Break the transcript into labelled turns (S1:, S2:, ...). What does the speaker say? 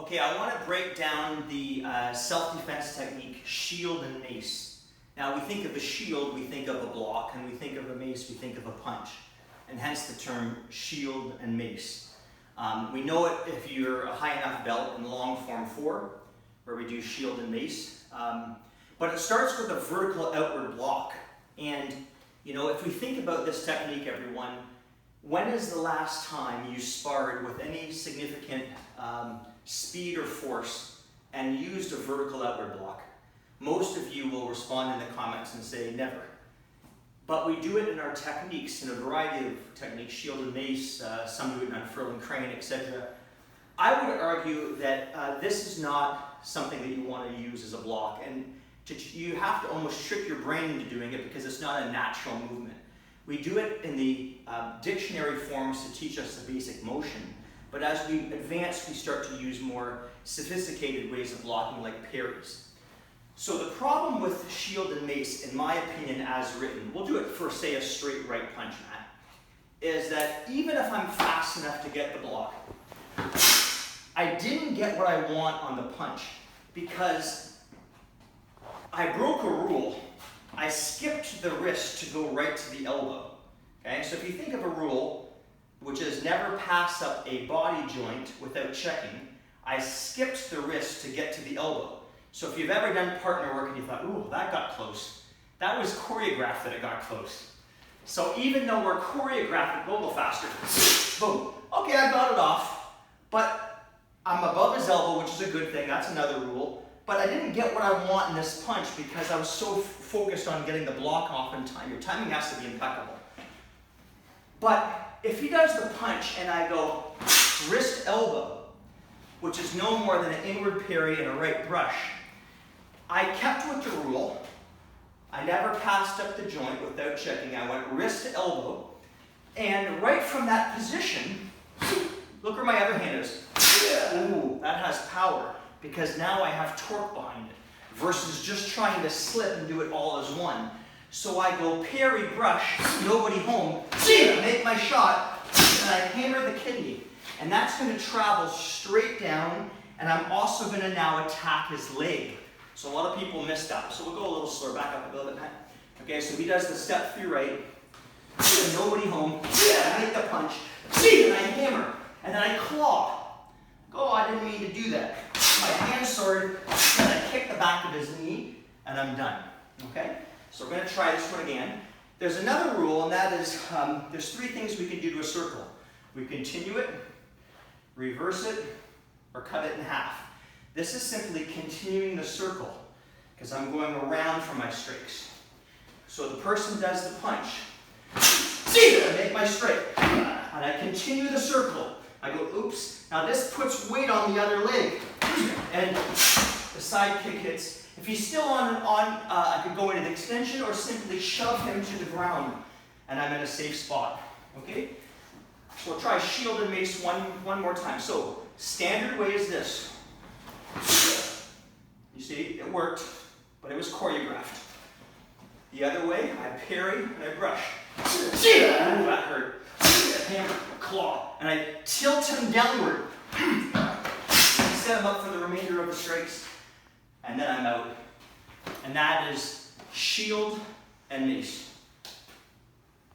S1: Okay, I want to break down the self-defense technique, shield and mace. Now, we think of a shield, we think of a block, and we think of a mace, we think of a punch, and hence the term shield and mace. We know it if you're a high enough belt in long form 4, where we do shield and mace, but it starts with a vertical outward block. And you know, if we think about this technique, everyone, when is the last time you sparred with any significant speed or force and used a vertical outward block? Most of you will respond in the comments and say never. But we do it in our techniques, in a variety of techniques, shield and mace, some do it in unfurling crane, etc. I would argue that this is not something that you want to use as a block, and you have to almost trick your brain into doing it because it's not a natural movement. We do it in the dictionary forms to teach us the basic motion, but as we advance, we start to use more sophisticated ways of blocking, like parries. So the problem with shield and mace, in my opinion, as written, we'll do it for, say, a straight right punch, Matt, is that even if I'm fast enough to get the block, I didn't get what I want on the punch because I broke a rule. I skipped the wrist to go right to the elbow. Okay, so if you think of a rule, which is never pass up a body joint without checking, I skipped the wrist to get to the elbow. So if you've ever done partner work and you thought, ooh, that got close, that was choreographed that it got close. So even though we're choreographed, go a little faster, boom. Okay, I got it off, but I'm above his elbow, which is a good thing, that's another rule. But I didn't get what I want in this punch because I was so focused on getting the block off in time. Your timing has to be impeccable. But if he does the punch and I go wrist elbow, which is no more than an inward parry and a right brush, I kept with the rule. I never passed up the joint without checking. I went wrist to elbow, and right from that position, look where my other hand is. Ooh, that has power, because now I have torque behind it, versus just trying to slip and do it all as one. So I go parry, brush, nobody home, make my shot, and I hammer the kidney. And that's going to travel straight down, and I'm also going to now attack his leg. So a lot of people miss that. So we'll go a little slower. Back up a little bit, Matt. Okay, so he does the step through right, nobody home, I make the punch, and I hammer, and then I claw. Oh, I didn't mean to do that. My hand sword, and I kick the back of his knee, and I'm done. Okay? So we're going to try this one again. There's another rule, and that is, there's 3 things we can do to a circle. We continue it, reverse it, or cut it in half. This is simply continuing the circle, because I'm going around for my strikes. So the person does the punch. I make my strike, and I continue the circle. I go, oops. Now this puts weight on the other leg, and the side kick hits. If he's still on, I could go into the extension or simply shove him to the ground, and I'm in a safe spot. Okay? So we'll try shield and mace one more time. So standard way is this. You see, it worked, but it was choreographed. The other way, I parry and I brush. Ooh, that hurt. Hammer, claw, and I tilt him downward. Set him up for the remainder of the strikes, and then I'm out. And that is shield and mace.